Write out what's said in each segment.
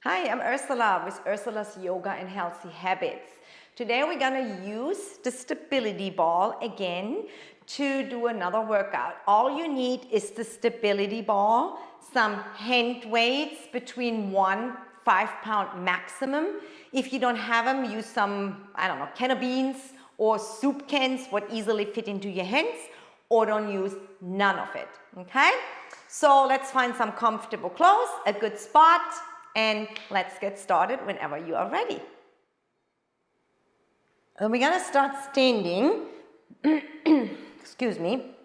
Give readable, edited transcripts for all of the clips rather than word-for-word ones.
Hi, I'm Ursula with Ursula's Yoga and Healthy Habits. Today we're gonna use the stability ball again to do another workout. All you need is the stability ball, some hand weights between 5 pound maximum. If you don't have them, use some, can of beans or soup cans, what easily fit into your hands, or don't use none of it, okay? So let's find some comfortable clothes, a good spot, and let's get started whenever you are ready. And we're gonna start standing. Excuse me.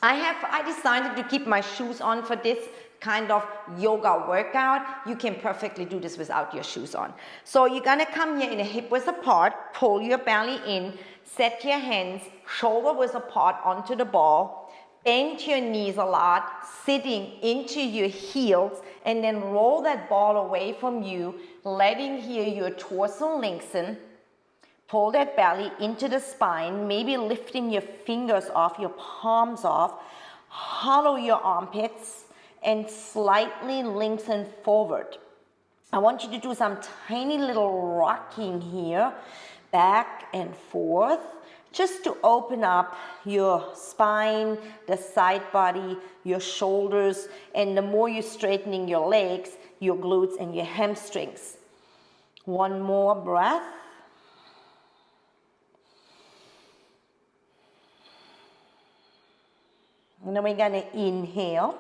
I decided to keep my shoes on for this kind of yoga workout. You can perfectly do this without your shoes on. So you're gonna come here in a hip width apart, pull your belly in, set your hands shoulder width apart onto the ball. Bend your knees a lot, sitting into your heels, and then roll that ball away from you, letting here your torso lengthen. Pull that belly into the spine, maybe lifting your fingers off, your palms off. Hollow your armpits and slightly lengthen forward. I want you to do some tiny little rocking here, back and forth, just to open up your spine, the side body, your shoulders, and the more you're straightening your legs, your glutes and your hamstrings. One more breath. And then we're gonna inhale.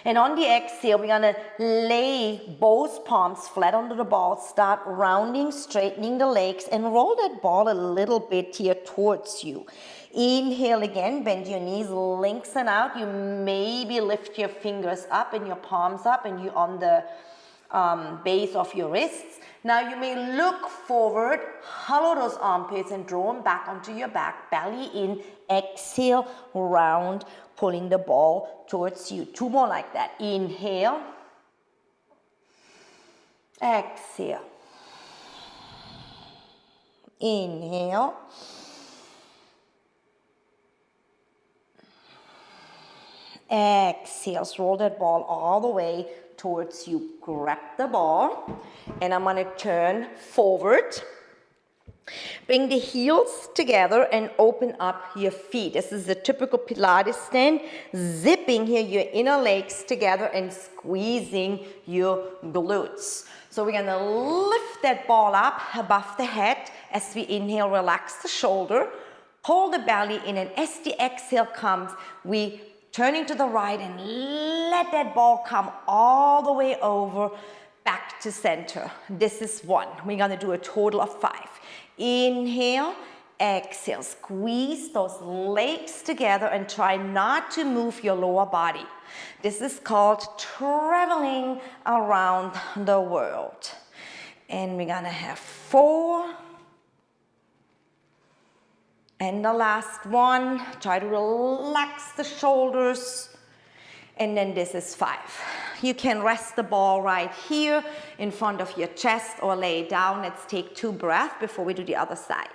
And on the exhale, we're gonna lay both palms flat onto the ball, start rounding, straightening the legs, and roll that ball a little bit here towards you. Inhale again, bend your knees, lengthen out. You maybe lift your fingers up and your palms up, and you're on the base of your wrists. Now you may look forward, hollow those armpits and draw them back onto your back, belly in, exhale, round, pulling the ball towards you. Two more like that. Inhale, exhale, inhale, exhale. Roll that ball all the way towards you. Grab the ball, and I'm gonna turn forward. Bring the heels together and open up your feet. This is a typical Pilates stand. Zipping here your inner legs together and squeezing your glutes. So we're gonna lift that ball up above the head. As we inhale, relax the shoulder. Pull the belly in, and as the exhale comes, we turning to the right and let that ball come all the way over back to center. This is one. We're gonna do a total of 5. Inhale, exhale, squeeze those legs together and try not to move your lower body. This is called traveling around the world. And we're gonna have 4. And the last one, try to relax the shoulders. And then this is 5. You can rest the ball right here in front of your chest or lay down. Let's take 2 breaths before we do the other side.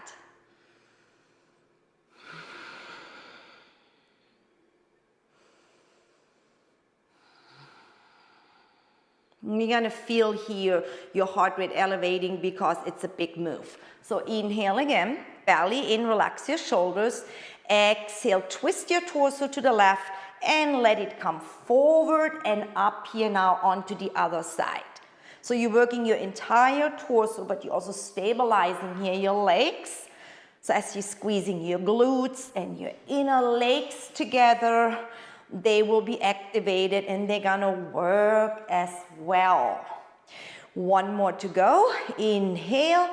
You're gonna feel here your heart rate elevating because it's a big move. So inhale again, belly in, relax your shoulders. Exhale, twist your torso to the left and let it come forward and up here now onto the other side. So you're working your entire torso, but you're also stabilizing here your legs. So as you're squeezing your glutes and your inner legs together, they will be activated and they're gonna work as well. One more to go. Inhale,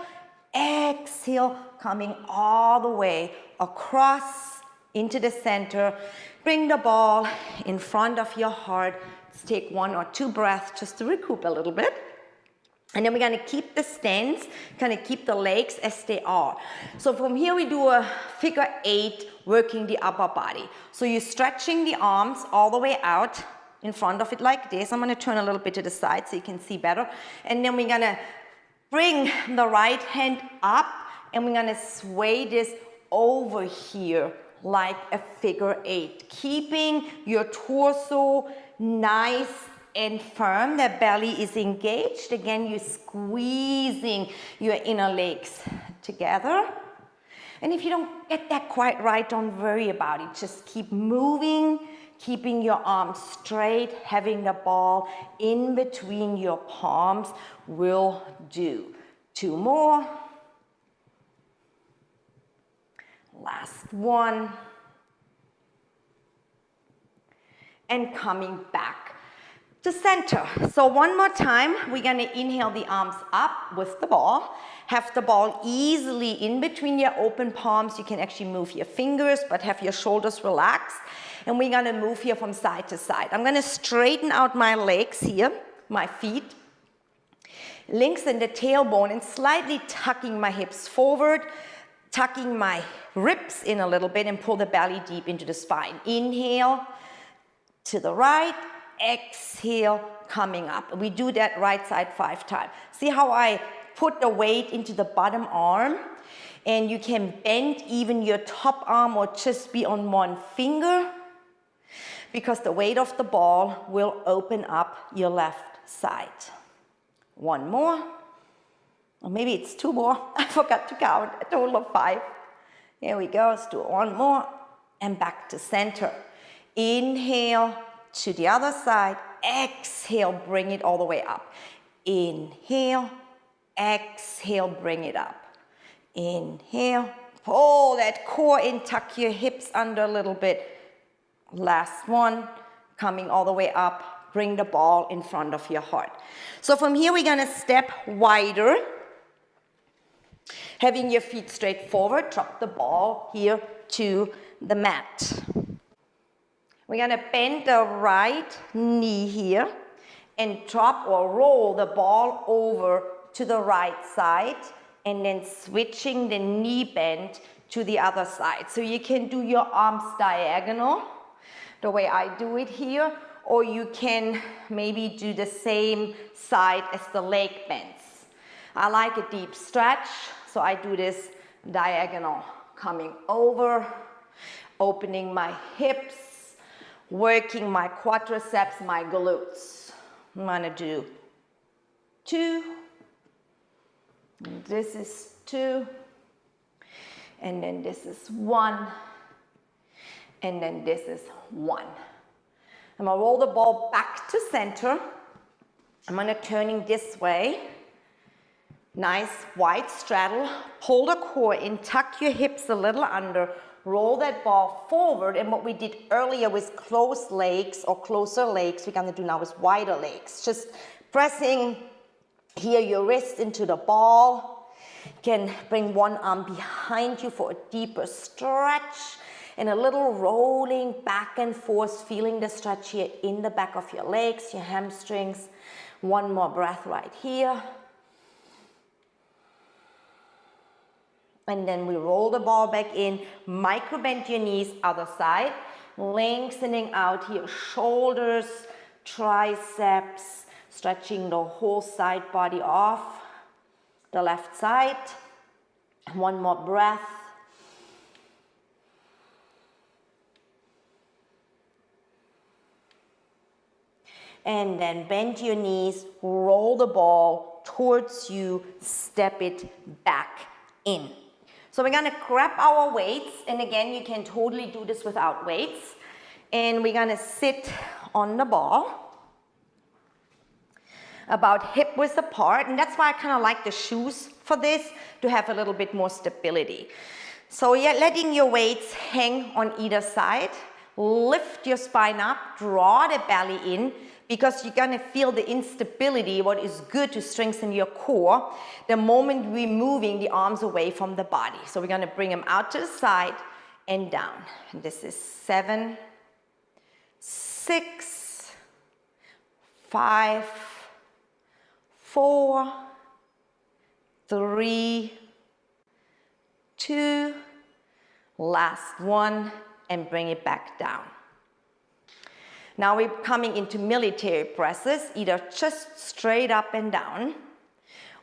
exhale, coming all the way across into the center. Bring the ball in front of your heart. Let's take 1 or 2 breaths just to recoup a little bit. And then we're gonna keep the stance, kind of keep the legs as they are. So from here we do a figure 8, working the upper body. So you're stretching the arms all the way out in front of it like this. I'm gonna turn a little bit to the side so you can see better. And then we're gonna bring the right hand up and we're gonna sway this over here like a figure 8. Keeping your torso nice and firm. The belly is engaged. Again, you're squeezing your inner legs together. And if you don't get that quite right, don't worry about it. Just keep moving, keeping your arms straight, having the ball in between your palms will do. 2 more. Last one. And coming back to center. So one more time, we're gonna inhale the arms up with the ball. Have the ball easily in between your open palms. You can actually move your fingers, but have your shoulders relaxed. And we're gonna move here from side to side. I'm gonna straighten out my legs here, my feet. Lengthen the tailbone and slightly tucking my hips forward, tucking my ribs in a little bit and pull the belly deep into the spine. Inhale to the right, exhale, coming up. We do that right side 5 times. See how I put the weight into the bottom arm, and you can bend even your top arm or just be on one finger, because the weight of the ball will open up your left side. 1 more, or maybe it's 2 more. I forgot to count, a total of 5. Here we go, let's do 1 more, and back to center. Inhale to the other side, exhale, bring it all the way up. Inhale, exhale, bring it up. Inhale, pull that core in, tuck your hips under a little bit. Last one, coming all the way up, bring the ball in front of your heart. So from here, we're gonna step wider, having your feet straight forward, drop the ball here to the mat. We're gonna bend the right knee here and drop or roll the ball over to the right side, and then switching the knee bend to the other side. So you can do your arms diagonal, the way I do it here, or you can maybe do the same side as the leg bends. I like a deep stretch, so I do this diagonal, coming over, opening my hips, working my quadriceps, my glutes. I'm gonna do 2. This is 2. And then this is 1. And then this is 1. I'm gonna roll the ball back to center. I'm gonna turning this way. Nice wide straddle. Pull the core in, tuck your hips a little under, roll that ball forward. And what we did earlier with closed legs or closer legs, we're gonna do now with wider legs. Just pressing here your wrist into the ball. You can bring one arm behind you for a deeper stretch. And a little rolling back and forth, feeling the stretch here in the back of your legs, your hamstrings. 1 more breath right here. And then we roll the ball back in, micro bend your knees, other side. Lengthening out here, shoulders, triceps, stretching the whole side body off. The left side. 1 more breath. And then bend your knees, roll the ball towards you, step it back in. So we're gonna grab our weights, and again, you can totally do this without weights. And we're gonna sit on the ball, about hip width apart, and that's why I kind of like the shoes for this, to have a little bit more stability. So yeah, letting your weights hang on either side, lift your spine up, draw the belly in, because you're gonna feel the instability, what is good to strengthen your core, the moment we're moving the arms away from the body. So we're gonna bring them out to the side and down. And this is 7, 6, 5, 4, 3, 2, last one, and bring it back down. Now we're coming into military presses, either just straight up and down,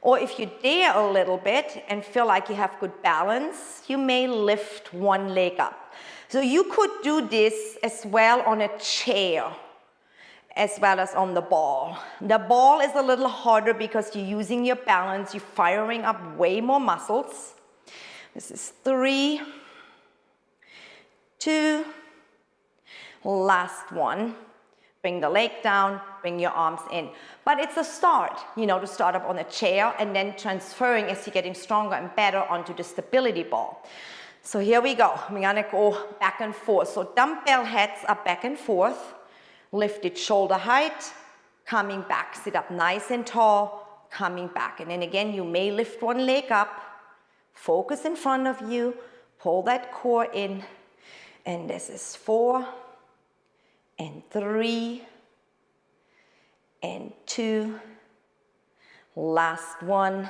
or if you dare a little bit and feel like you have good balance, you may lift one leg up. So you could do this as well on a chair, as well as on the ball. The ball is a little harder because you're using your balance, you're firing up way more muscles. This is 3, 2, last one. Bring the leg down, bring your arms in. But it's a start, you know, to start up on a chair and then transferring as you're getting stronger and better onto the stability ball. So here we go. We're gonna go back and forth. So dumbbell heads up back and forth. Lifted shoulder height, coming back. Sit up nice and tall, coming back. And then again, you may lift one leg up. Focus in front of you. Pull that core in. And this is 4, and 3, and 2. Last one.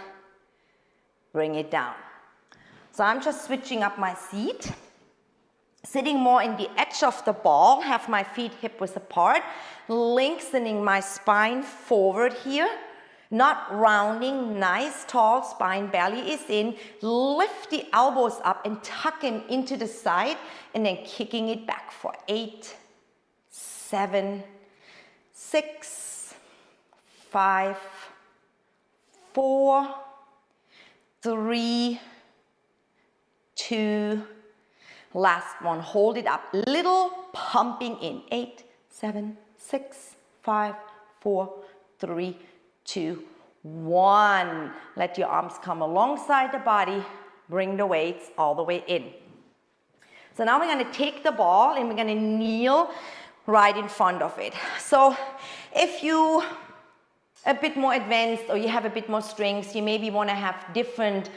Bring it down. So I'm just switching up my seat. Sitting more in the edge of the ball, have my feet hip-width apart, lengthening my spine forward here, not rounding, nice tall spine, belly is in, lift the elbows up and tuck them into the side, and then kicking it back for 8, 7, 6, 5, 4, 3, 2, last one, hold it up, little pumping in, 8, 7, 6, 5, 4, 3, 2, 1. Let your arms come alongside the body, bring the weights all the way in. So now we're going to take the ball and we're going to kneel right in front of it. So if you a bit more advanced or you have a bit more strengths, you maybe want to have different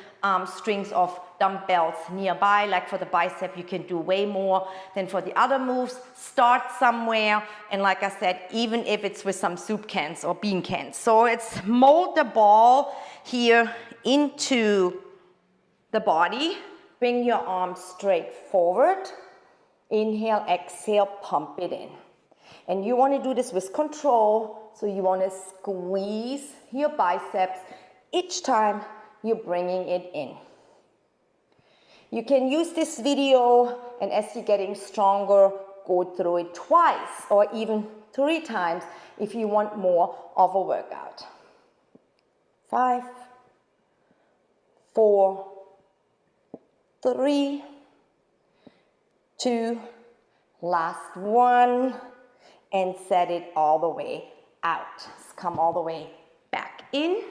strings of dumbbells nearby. Like for the bicep, you can do way more than for the other moves. Start somewhere, and like I said, even if it's with some soup cans or bean cans. So it's mold the ball here into the body. Bring your arms straight forward. Inhale, exhale, pump it in. And you want to do this with control. So you want to squeeze your biceps each time you're bringing it in. You can use this video, and as you're getting stronger, go through it twice or even 3 times if you want more of a workout. 5, 4, 3, 2, last one, and set it all the way out. Let's come all the way back in.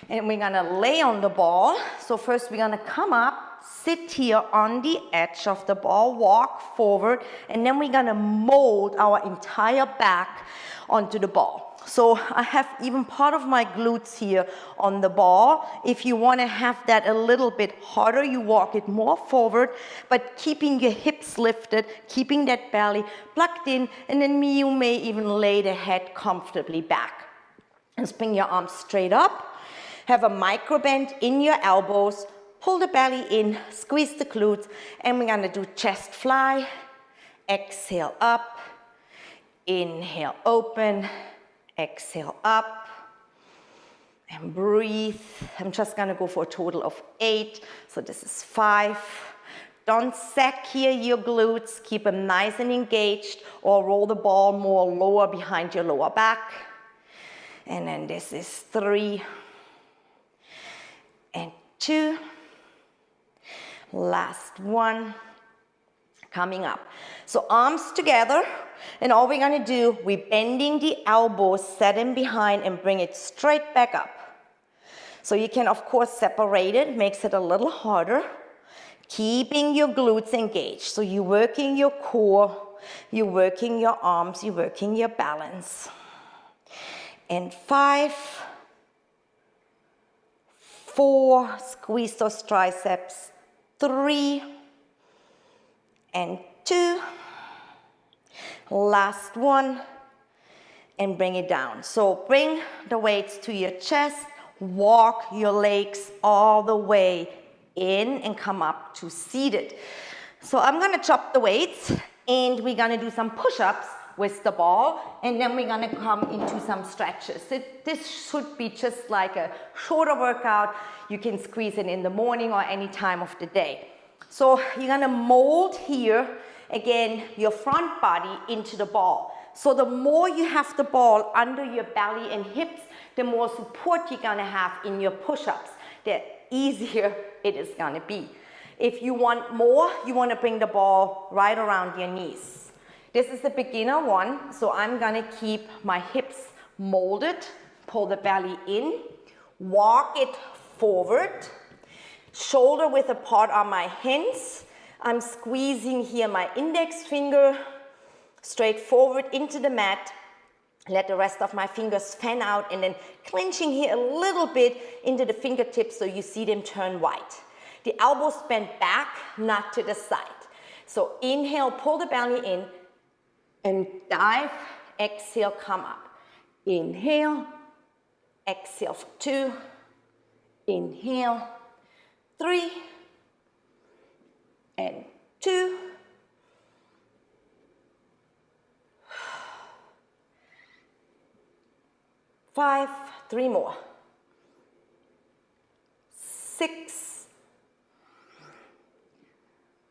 And we're gonna lay on the ball. So first we're gonna come up, sit here on the edge of the ball, walk forward, and then we're gonna mold our entire back onto the ball. So I have even part of my glutes here on the ball. If you want to have that a little bit harder, you walk it more forward, but keeping your hips lifted, keeping that belly plugged in, and then you may even lay the head comfortably back. And bring your arms straight up. Have a micro bend in your elbows. Pull the belly in, squeeze the glutes, and we're going to do chest fly. Exhale up. Inhale, open. Exhale up and breathe. I'm just gonna go for a total of 8. So this is 5. Don't sack here your glutes. Keep them nice and engaged, or roll the ball more lower behind your lower back. And then this is 3 and 2. Last one. Coming up. So arms together. And all we're going to do, we're bending the elbows, set them behind, and bring it straight back up. So you can, of course, separate it, makes it a little harder. Keeping your glutes engaged. So you're working your core, you're working your arms, you're working your balance. And 5, 4, squeeze those triceps. 3, and 2. Last one, and bring it down. So bring the weights to your chest, walk your legs all the way in and come up to seated. So I'm gonna chop the weights and we're gonna do some push-ups with the ball, and then we're gonna come into some stretches. This should be just like a shorter workout. You can squeeze it in the morning or any time of the day. So you're gonna mold here, again, your front body into the ball. So the more you have the ball under your belly and hips, the more support you're gonna have in your push-ups, the easier it is gonna be. If you want more, you wanna bring the ball right around your knees. This is the beginner one, so I'm gonna keep my hips molded, pull the belly in, walk it forward, shoulder width apart are my hands. I'm squeezing here my index finger straight forward into the mat. Let the rest of my fingers fan out and then clenching here a little bit into the fingertips so you see them turn white. The elbows bend back, not to the side. So inhale, pull the belly in and dive. Exhale, come up. Inhale, exhale for 2. Inhale, 3 and 2. 5, 3 more. 6,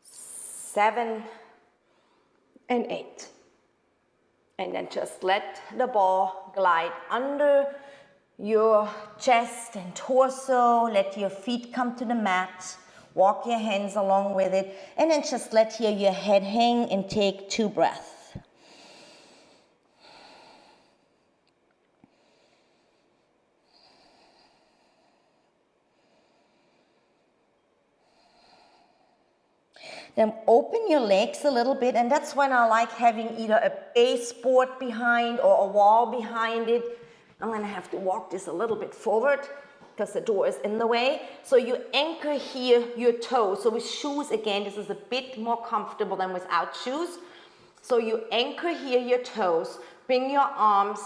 7 and 8. And then just let the ball glide under your chest and torso. Let your feet come to the mat. Walk your hands along with it. And then just let here your head hang and take 2 breaths. Then open your legs a little bit, and that's when I like having either a baseboard behind or a wall behind it. I'm gonna have to walk this a little bit forward because the door is in the way. So you anchor here your toes. So with shoes, again, this is a bit more comfortable than without shoes. So you anchor here your toes, bring your arms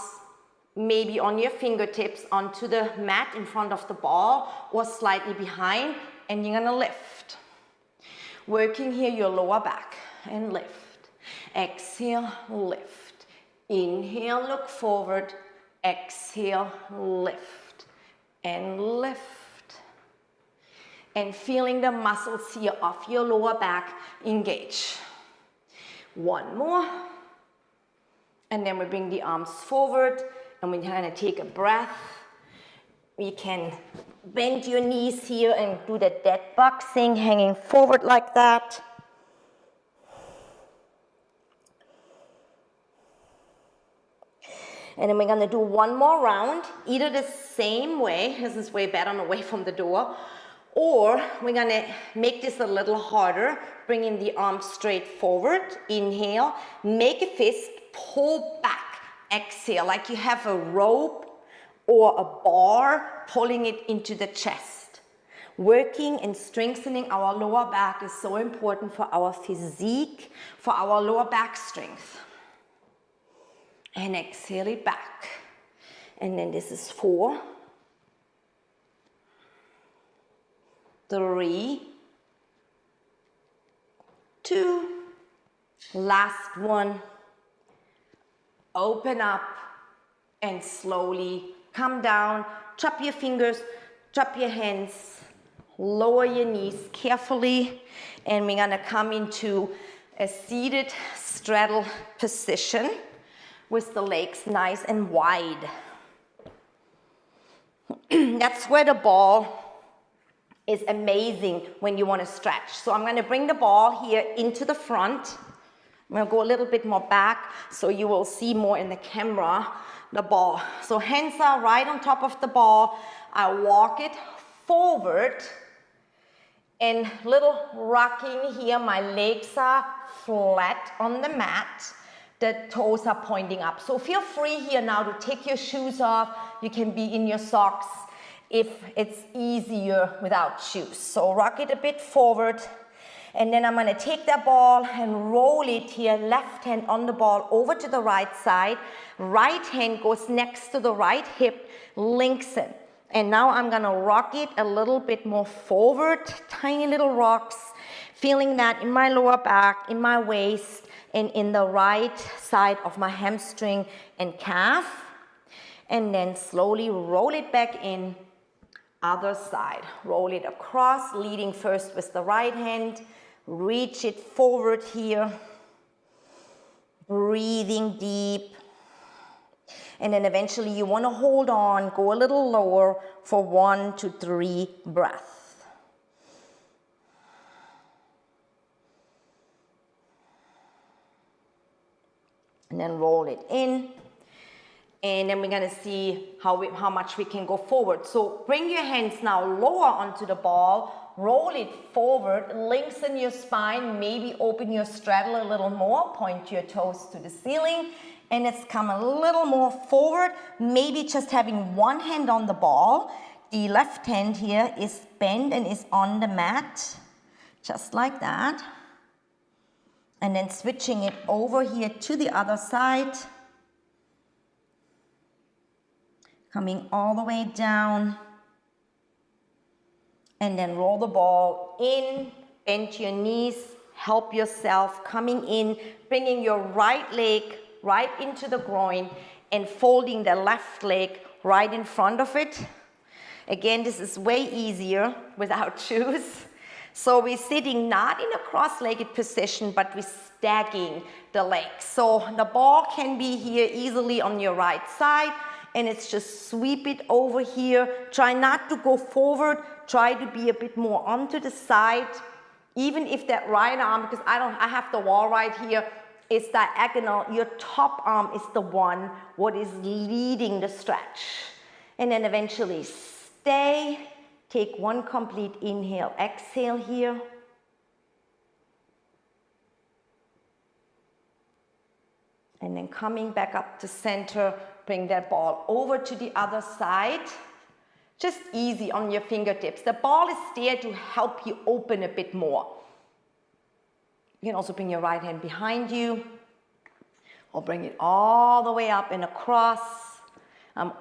maybe on your fingertips onto the mat in front of the ball or slightly behind, and you're gonna lift. Working here your lower back and lift. Exhale, lift. Inhale, look forward. Exhale, lift. And lift. And feeling the muscles here of your lower back engage. 1 more. And then we bring the arms forward and we're gonna take a breath. You can bend your knees here and do the dead boxing, hanging forward like that. And then we're gonna do 1 more round, either the same way, this is way better and away from the door, or we're gonna make this a little harder, bringing the arms straight forward. Inhale, make a fist, pull back, exhale, like you have a rope or a bar, pulling it into the chest. Working and strengthening our lower back is so important for our physique, for our lower back strength. And exhale it back. And then this is 4, 3, 2, last one. Open up and slowly come down, drop your fingers, drop your hands, lower your knees carefully, and we're gonna come into a seated straddle position with the legs nice and wide. That's where the ball is amazing when you wanna stretch. So I'm gonna bring the ball here into the front. I'm gonna go a little bit more back so you will see more in the camera. The ball. So hands are right on top of the ball. I walk it forward and little rocking here. My legs are flat on the mat. The toes are pointing up. So feel free here now to take your shoes off. You can be in your socks if it's easier without shoes. So rock it a bit forward. And then I'm gonna take that ball and roll it here, left hand on the ball over to the right side. Right hand goes next to the right hip, links it. And now I'm gonna rock it a little bit more forward, tiny little rocks, feeling that in my lower back, in my waist, and in the right side of my hamstring and calf. And then slowly roll it back in, other side. Roll it across, leading first with the right hand. Reach it forward here. breathing deep. And then eventually you want to hold on, go a little lower for 1 to 3 breaths. And then roll it in. And then we're going to see how much we can go forward. So bring your hands now lower onto the ball, roll it forward, lengthen your spine, maybe open your straddle a little more, point your toes to the ceiling, and let's come a little more forward, maybe just having one hand on the ball. The left hand here is bent and is on the mat, just like that. And then switching it over here to the other side. Coming all the way down. And then roll the ball in, bend your knees, help yourself, coming in, bringing your right leg right into the groin and folding the left leg right in front of it. Again, this is way easier without shoes. So we're sitting not in a cross-legged position, but we're stacking the legs. So the ball can be here easily on your right side, and it's just sweep it over here. Try not to go forward. Try to be a bit more onto the side. Even if that right arm, because I have the wall right here, is diagonal, your top arm is the one what is leading the stretch. And then eventually stay. Take one complete inhale, exhale here. And then coming back up to center, bring that ball over to the other side. Just easy on your fingertips. The ball is there to help you open a bit more. You can also bring your right hand behind you, or bring it all the way up and across.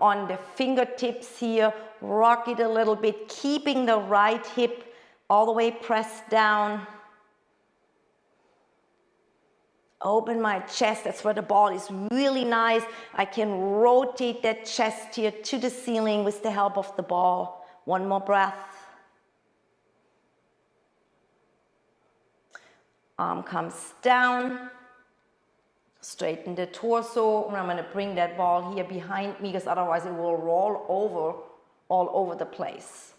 On the fingertips here, rock it a little bit, keeping the right hip all the way pressed down. Open my chest, that's where the ball is really nice. I can rotate that chest here to the ceiling with the help of the ball. One more breath. Arm comes down. Straighten the torso, and I'm going to bring that ball here behind me because otherwise it will roll over all over the place.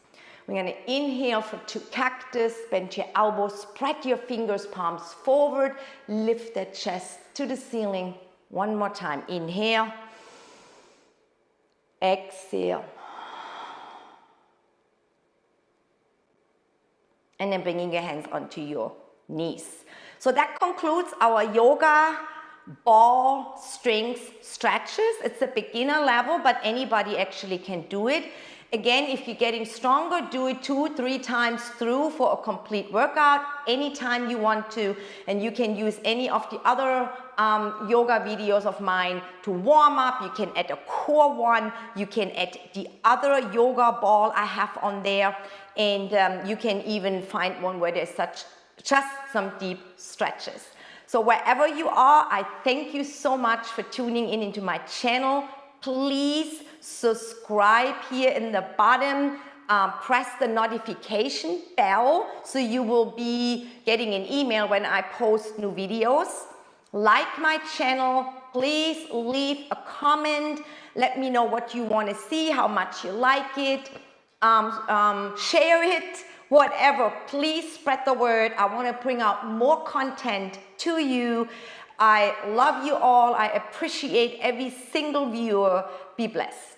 We're going to inhale for 2 cactus, bend your elbows, spread your fingers, palms forward, lift that chest to the ceiling. One more time. Inhale, exhale. And then bringing your hands onto your knees. So that concludes our yoga ball strength stretches. It's a beginner level, but anybody actually can do it. Again, if you're getting stronger, do it 2-3 times through for a complete workout, anytime you want to, and you can use any of the other yoga videos of mine to warm up. You can add a core one, you can add the other yoga ball I have on there, and you can even find one where there's just some deep stretches. So wherever you are, I thank you so much for tuning in into my channel. Please subscribe here in the bottom. Press the notification bell so you will be getting an email when I post new videos. Like my channel. Please leave a comment. Let me know what you want to see, how much you like it. Share it. Whatever, please spread the word. I want to bring out more content to you. I love you all. I appreciate every single viewer. Be blessed.